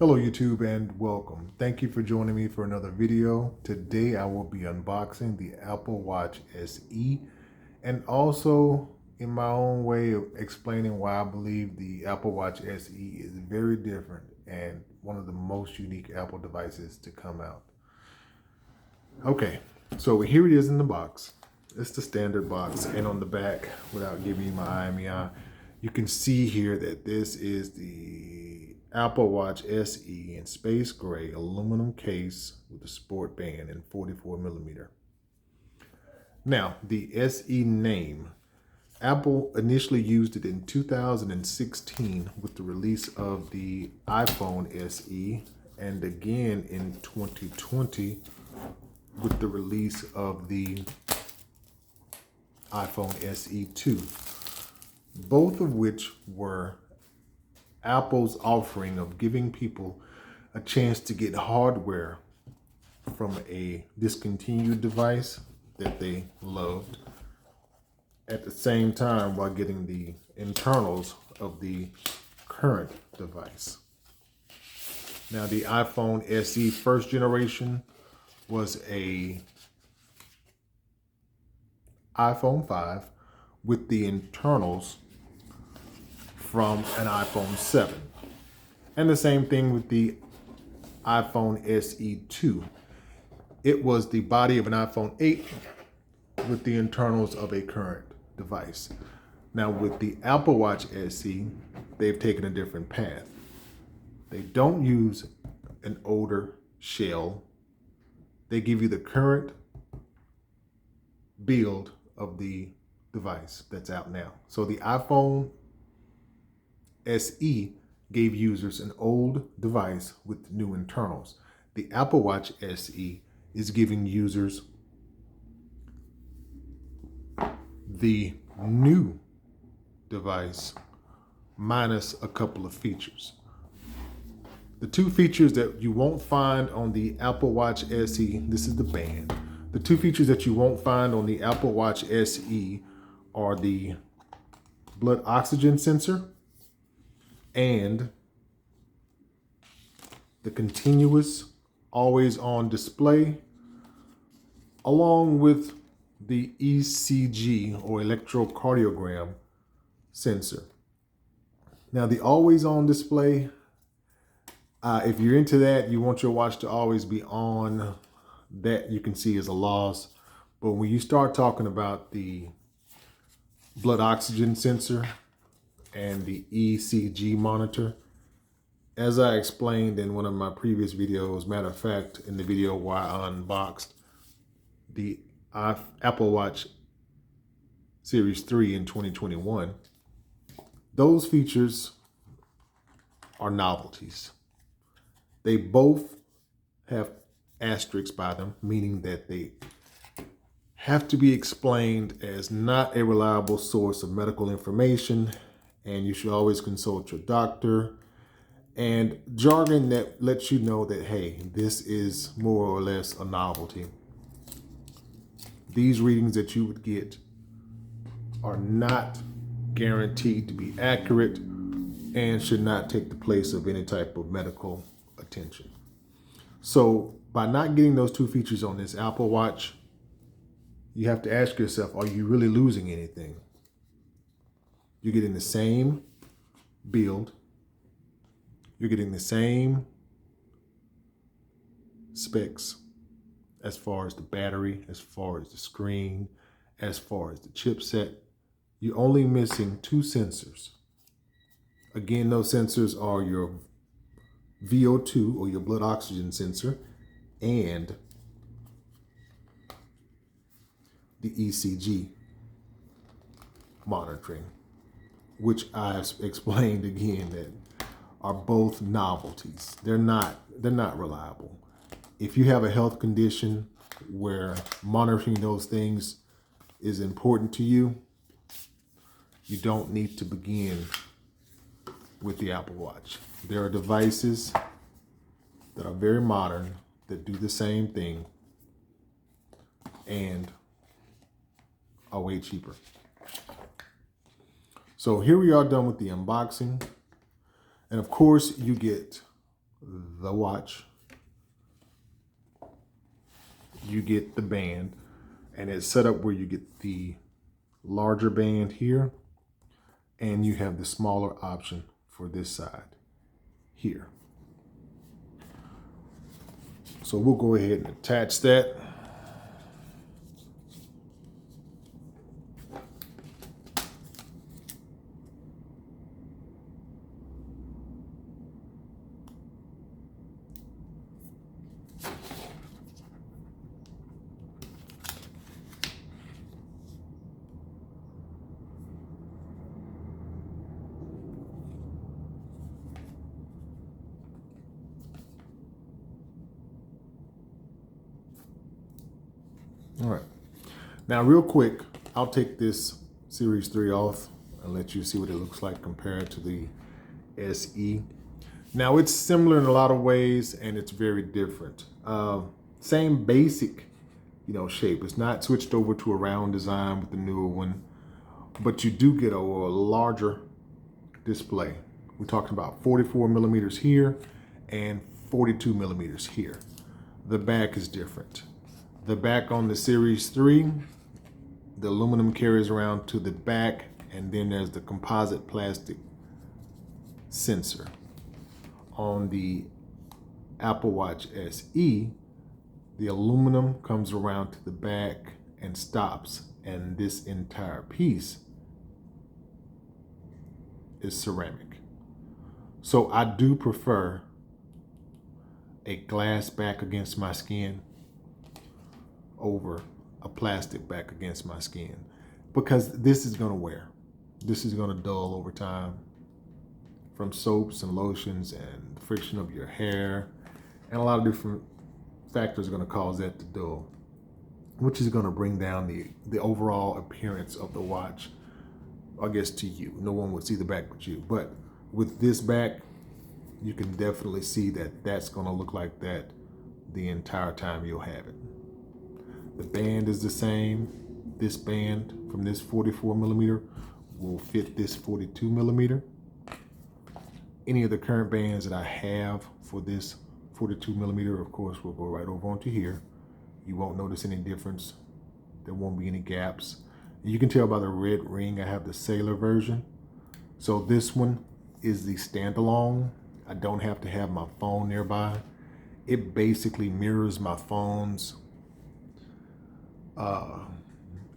Hello YouTube and welcome. Thank you for joining me for another video. Today I will be unboxing the Apple Watch SE and also in my own way of explaining why I believe the Apple Watch SE is very different and one of the most unique Apple devices to come out. Okay, so here it is in the box. It's the standard box, and on the back, without giving you my IMEI, you can see here that this is the Apple Watch SE in space gray aluminum case with a sport band in 44mm. Now, the SE name, Apple initially used it in 2016 with the release of the iPhone SE and again in 2020 with the release of the iPhone SE 2, both of which were Apple's offering of giving people a chance to get hardware from a discontinued device that they loved at the same time while getting the internals of the current device. Now, the iPhone SE first generation was a iPhone 5 with the internals from an iPhone 7. And the same thing with the iPhone SE 2. It was the body of an iPhone 8 with the internals of a current device. Now with the Apple Watch SE, they've taken a different path. They don't use an older shell. They give you the current build of the device that's out now. So the iPhone SE gave users an old device with new internals. The Apple Watch SE is giving users the new device minus a couple of features. The two features that you won't find on the Apple Watch SE, this is the band. The two features that you won't find on the Apple Watch SE are the blood oxygen sensor and the continuous always on display, along with the ECG or electrocardiogram sensor. Now the always on display, if you're into that, you want your watch to always be on, that you can see is a loss. But when you start talking about the blood oxygen sensor and the ECG monitor, as I explained in one of my previous videos, matter of fact, in the video where I unboxed the Apple Watch Series 3 in 2021, those features are novelties. They both have asterisks by them, meaning that they have to be explained as not a reliable source of medical information, and you should always consult your doctor, and jargon that lets you know that, hey, this is more or less a novelty. These readings that you would get are not guaranteed to be accurate and should not take the place of any type of medical attention. So by not getting those two features on this Apple Watch, you have to ask yourself, are you really losing anything? You're getting the same build. You're getting the same specs as far as the battery, as far as the screen, as far as the chipset. You're only missing two sensors. Again, those sensors are your VO2 or your blood oxygen sensor and the ECG monitoring, which I've explained again that are both novelties. They're not reliable. If you have a health condition where monitoring those things is important to you, you don't need to begin with the Apple Watch. There are devices that are very modern that do the same thing and are way cheaper. So here we are done with the unboxing. And of course you get the watch, you get the band, and it's set up where you get the larger band here, and you have the smaller option for this side here. So we'll go ahead and attach that. All right. Now, real quick, I'll take this Series 3 off and let you see what it looks like compared to the SE. Now, it's similar in a lot of ways, and it's very different. Same basic, shape. It's not switched over to a round design with the newer one, but you do get a larger display. We're talking about 44 millimeters here and 42 millimeters here. The back is different. The back on the Series 3, the aluminum carries around to the back, and then there's the composite plastic sensor. On the Apple Watch SE, the aluminum comes around to the back and stops, and this entire piece is ceramic. So I do prefer a glass back against my skin over a plastic back against my skin, because this is going to wear. This is going to dull over time from soaps and lotions and friction of your hair, and a lot of different factors are going to cause that to dull, which is going to bring down the overall appearance of the watch, I guess, to you. No one would see the back but you. But with this back, you can definitely see that that's going to look like that the entire time you'll have it. The band is the same. This band from this 44 millimeter will fit this 42 millimeter. Any of the current bands that I have for this 42 millimeter, of course, will go right over onto here. You won't notice any difference. There won't be any gaps. You can tell by the red ring, I have the Sailor version. So this one is the standalone. I don't have to have my phone nearby. It basically mirrors my phone's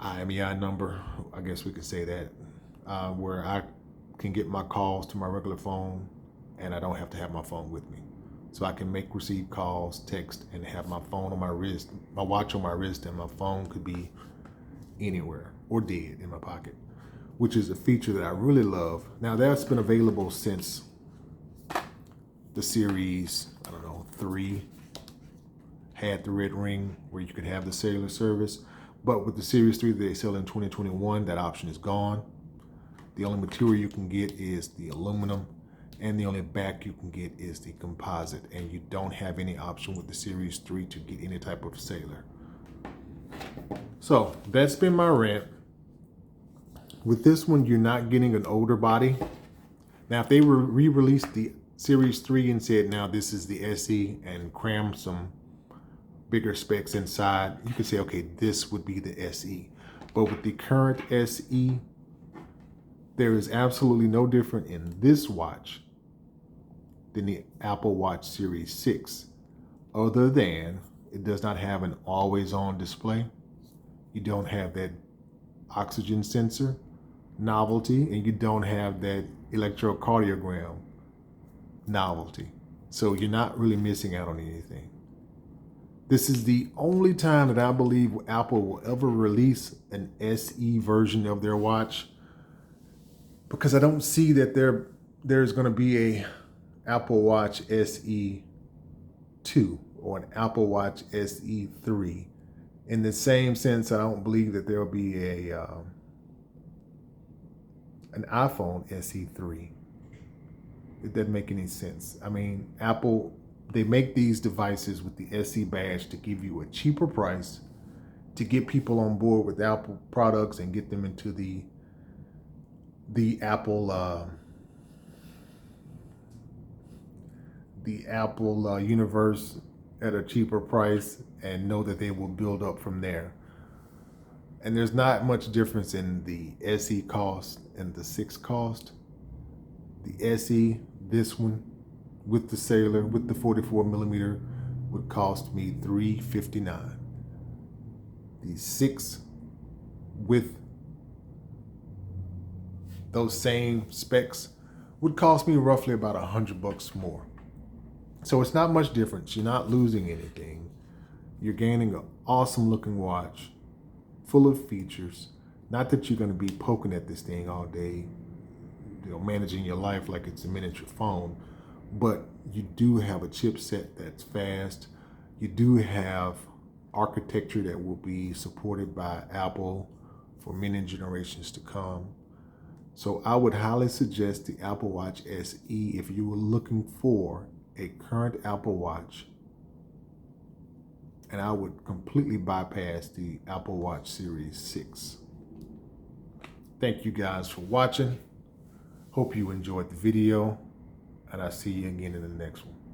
IMEI number, I guess we could say that, where I can get my calls to my regular phone and I don't have to have my phone with me. So I can receive calls, text, and have my phone on my wrist, my watch on my wrist, and my phone could be anywhere or dead in my pocket, which is a feature that I really love. Now, that's been available since the Series, 3 had the red ring where you could have the cellular service. But with the Series 3 that they sell in 2021, that option is gone. The only material you can get is the aluminum, and the only back you can get is the composite, and you don't have any option with the Series 3 to get any type of cellular. So that's been my rant. With this one, you're not getting an older body. Now, if they re-released the Series 3 and said, now this is the SE, and crammed some bigger specs inside, you could say, okay, this would be the SE. But with the current SE, there is absolutely no different in this watch than the Apple Watch Series 6, other than it does not have an always-on display. You don't have that oxygen sensor novelty, and you don't have that electrocardiogram novelty. So you're not really missing out on anything. This is the only time that I believe Apple will ever release an SE version of their watch, because I don't see that there's going to be a Apple Watch SE 2 or an Apple Watch SE 3. In the same sense, I don't believe that there'll be an iPhone SE 3. It doesn't make any sense. I mean, Apple, they make these devices with the SE badge to give you a cheaper price, to get people on board with Apple products and get them into the Apple the Apple universe at a cheaper price and know that they will build up from there. And there's not much difference in the SE cost and the 6 cost. The SE, this one, with the Sailor, with the 44mm, would cost me $359. The 6 with those same specs would cost me roughly about $100 more. So it's not much difference. You're not losing anything. You're gaining an awesome looking watch, full of features. Not that you're going to be poking at this thing all day, managing your life like it's a miniature phone, but you do have a chipset that's fast. You do have architecture that will be supported by Apple for many generations to come. So I would highly suggest the Apple Watch SE if you were looking for a current Apple Watch. And I would completely bypass the Apple Watch Series 6. Thank you guys for watching. Hope you enjoyed the video, and I'll see you again in the next one.